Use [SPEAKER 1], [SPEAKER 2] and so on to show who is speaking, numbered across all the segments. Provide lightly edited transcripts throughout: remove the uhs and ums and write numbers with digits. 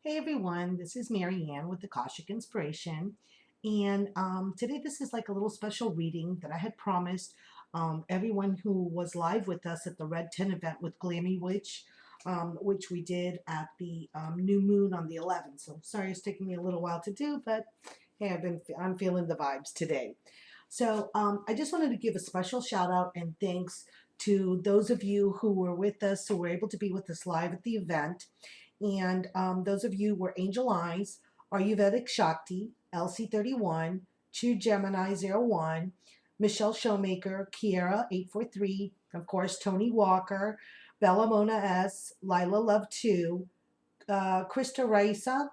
[SPEAKER 1] Hey everyone, this is Mary Ann with Akashic Inspiration. And today this is like a little special reading that I had promised everyone who was live with us at the Red 10 event with Glammiewitch, which we did at the new moon on the 11th. So sorry it's taking me a little while to do, but hey, I'm feeling the vibes today. So I just wanted to give a special shout out and thanks to those of you who were with us, who were able to be with us live at the event. And those of you were Angel Eyes, Ayurvedic Shakti, LC31, True Gemini 01, Michelle Showmaker, Kiera 843, of course, Tony Walker, Bella Mona S, Lila Love 2, Krista Raisa,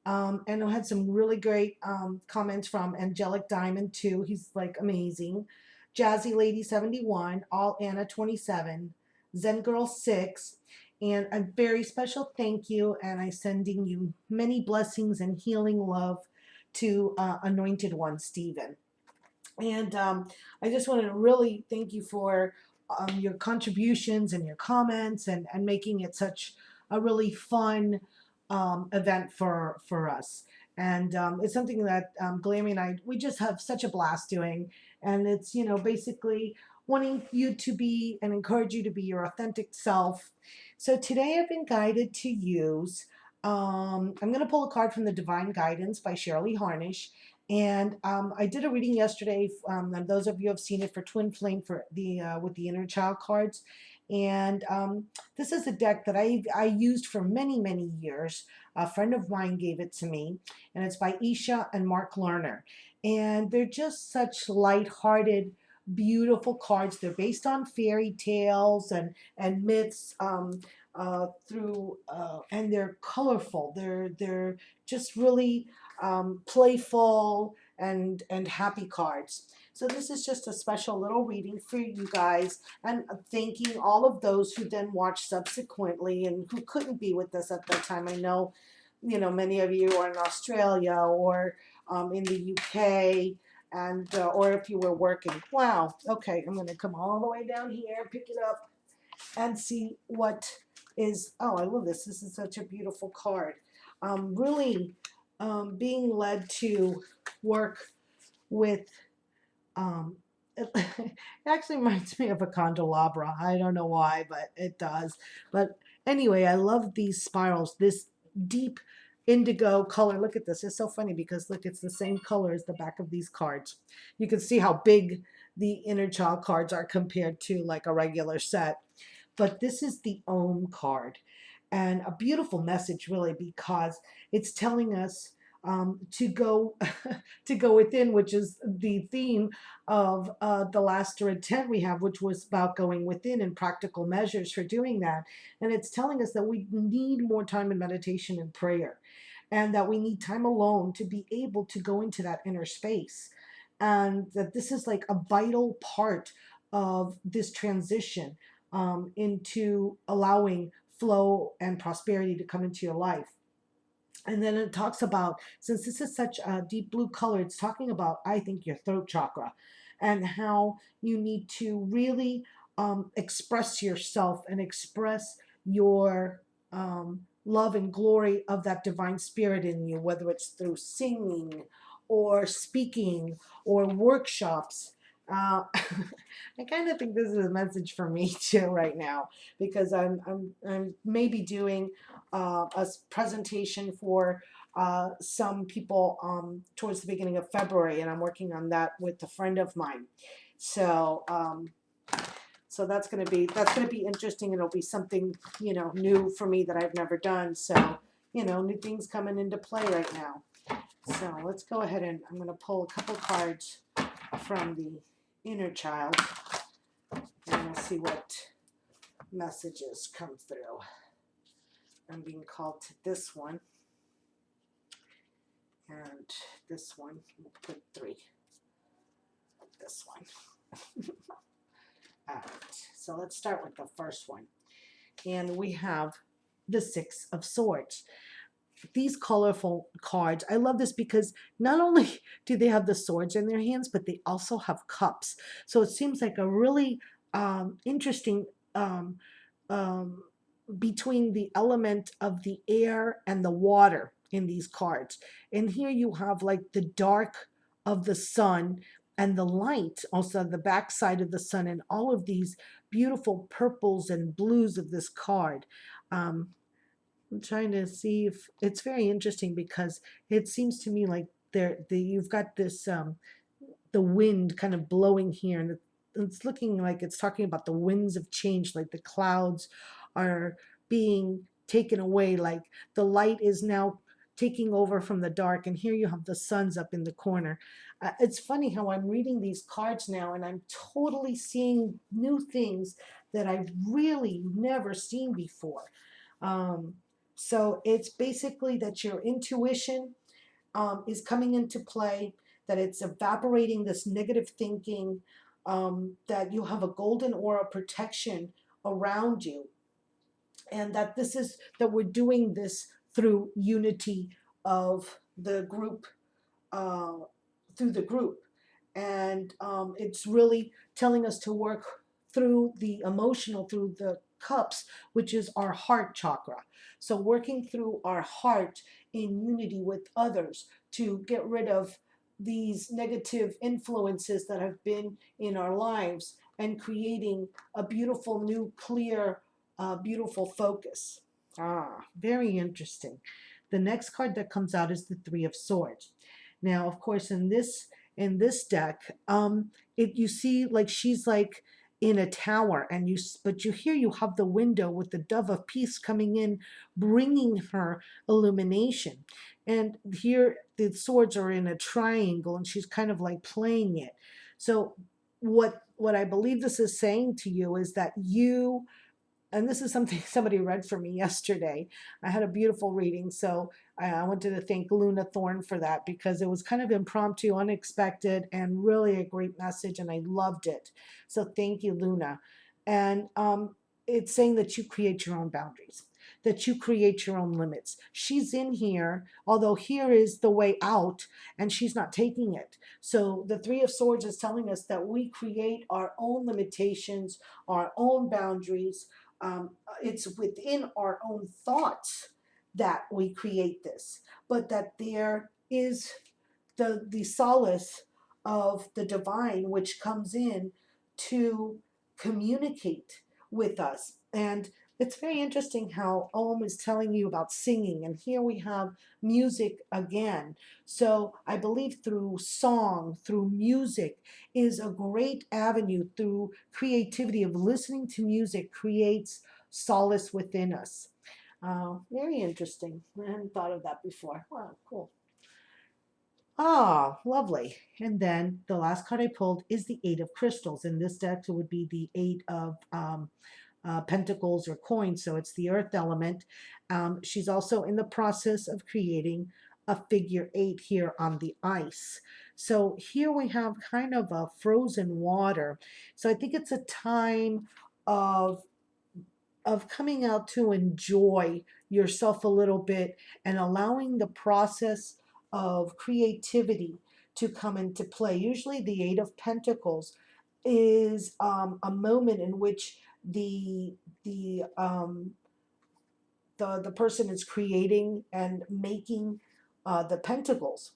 [SPEAKER 1] and I had some really great comments from Angelic Diamond too. He's like amazing. Jazzy Lady 71, All Anna 27, Zen Girl 6, and a very special thank you. And I'm sending you many blessings and healing love to Anointed One Stephen. And I just want to really thank you for your contributions and your comments and making it such a really fun event for us. And it's something that Glammy and I, we just have such a blast doing. And it's, basically wanting you to be and encourage you to be your authentic self. So today I've been guided to use, I'm going to pull a card from the Divine Guidance by Shirley Harnish. And I did a reading yesterday, and those of you have seen it for Twin Flame for the with the inner child cards. And this is a deck that I used for many years. A friend of mine gave it to me, and it's by Isha and Mark Lerner. And they're just such light-hearted, beautiful cards. They're based on fairy tales and myths and they're colorful. They're just really playful and happy cards. So this is just a special little reading for you guys, and thanking all of those who then watched subsequently and who couldn't be with us at that time. I know, many of you are in Australia or in the UK, and or if you were working. Wow. Okay, I'm going to come all the way down here, pick it up, and see what is. Oh, I love this. This is such a beautiful card. Really being led to work with it actually reminds me of a candelabra. I don't know why, but it does. But anyway, I love these spirals, this deep indigo color. Look at this. It's so funny because look, it's the same color as the back of these cards. You can see how big the inner child cards are compared to like a regular set. But this is the Om card, and a beautiful message really, because it's telling us to go to go within, which is the theme of the last intent we have, which was about going within and practical measures for doing that. And it's telling us that we need more time in meditation and prayer, and that we need time alone to be able to go into that inner space, and that this is like a vital part of this transition into allowing flow and prosperity to come into your life. And then it talks about, since this is such a deep blue color, it's talking about, I think, your throat chakra and how you need to really express yourself and express your love and glory of that divine spirit in you, whether it's through singing or speaking or workshops. I kind of think this is a message for me too right now, because I'm maybe doing a presentation for some people towards the beginning of February, and I'm working on that with a friend of mine. So so that's gonna be interesting. It'll be something new for me that I've never done. So new things coming into play right now. So let's go ahead and I'm gonna pull a couple cards from the inner child, and we'll see what messages come through. I'm being called to this one and this one. We'll put 3. This one. All right, so let's start with the first one. And we have the 6 of Swords. These colorful cards, I love this because not only do they have the swords in their hands, but they also have cups. So it seems like a really interesting um, between the element of the air and the water in these cards. And here you have like the dark of the sun and the light, also the backside of the sun, and all of these beautiful purples and blues of this card. I'm trying to see if it's very interesting because it seems to me like you've got this the wind kind of blowing here, and it's looking like it's talking about the winds of change, like the clouds are being taken away, like the light is now taking over from the dark, and here you have the suns up in the corner. It's funny how I'm reading these cards now and I'm totally seeing new things that I've really never seen before. um, so it's basically that your intuition is coming into play, that it's evaporating this negative thinking, that you have a golden aura protection around you, and that this is that we're doing this through unity of the group, uh, through the group. And it's really telling us to work through the emotional, through the cups, which is our heart chakra. So working through our heart in unity with others to get rid of these negative influences that have been in our lives, and creating a beautiful new clear, beautiful focus. Very interesting. The next card that comes out is the Three of Swords. Now, of course, in this deck, you see like she's like in a tower, and but you have the window with the dove of peace coming in, bringing her illumination. And here the swords are in a triangle, and she's kind of like playing it. So what I believe this is saying to you is that you, and this is something somebody read for me yesterday. I had a beautiful reading, so I wanted to thank Luna Thorne for that, because it was kind of impromptu, unexpected, and really a great message, and I loved it. So thank you, Luna. And it's saying that you create your own boundaries, that you create your own limits. She's in here, although here is the way out, and she's not taking it. So the Three of Swords is telling us that we create our own limitations, our own boundaries. It's within our own thoughts that we create this, but that there is the solace of the divine which comes in to communicate with us. And it's very interesting how Om is telling you about singing, and here we have music again. So I believe through song, through music, is a great avenue. Through creativity of listening to music creates solace within us. Very interesting. I hadn't thought of that before. Wow, cool. Lovely. And then the last card I pulled is the Eight of Crystals. In this deck, it would be the Eight of Pentacles or coins. So it's the earth element. She's also in the process of creating a figure eight here on the ice. So here we have kind of a frozen water. So I think it's a time of coming out to enjoy yourself a little bit, and allowing the process of creativity to come into play. Usually the Eight of Pentacles is a moment in which the person is creating and making the pentacles.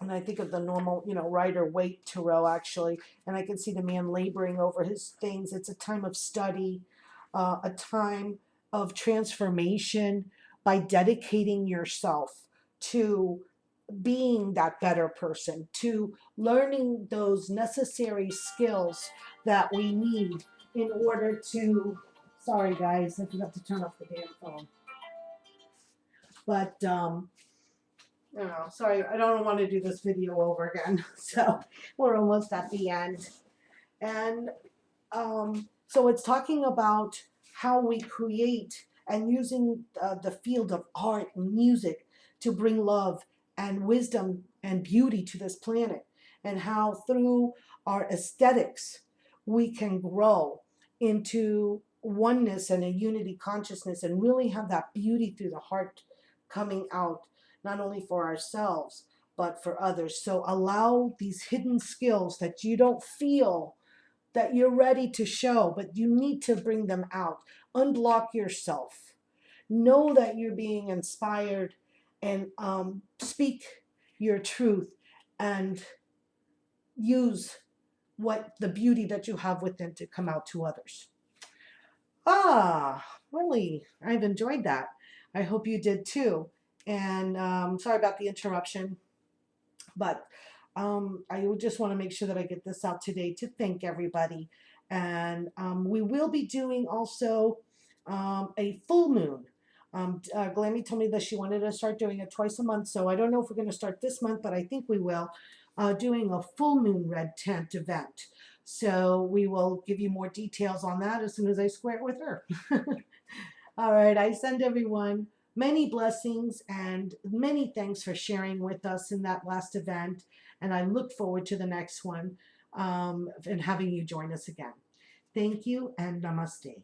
[SPEAKER 1] And I think of the normal, Rider Waite Tarot, actually, and I can see the man laboring over his things. It's a time of study, a time of transformation, by dedicating yourself to being that better person, to learning those necessary skills that we need in order to. Sorry, guys, I forgot to turn off the damn phone. But sorry, I don't want to do this video over again. So we're almost at the end. And so it's talking about how we create, and using the field of art and music to bring love and wisdom and beauty to this planet, and how through our aesthetics we can grow into oneness and a unity consciousness, and really have that beauty through the heart coming out, not only for ourselves but for others. So allow these hidden skills that you don't feel that you're ready to show, but you need to bring them out. unblock yourself. Know that you're being inspired, and speak your truth and use what the beauty that you have within to come out to others. Really, I've enjoyed that. I hope you did too. And sorry about the interruption, but I just want to make sure that I get this out today to thank everybody. And we will be doing also a full moon. Glammy told me that she wanted to start doing it twice a month, so I don't know if we're going to start this month, but I think we will. Doing a full moon red tent event. So we will give you more details on that as soon as I square it with her. All right, I send everyone many blessings and many thanks for sharing with us in that last event. And I look forward to the next one and having you join us again. Thank you and namaste.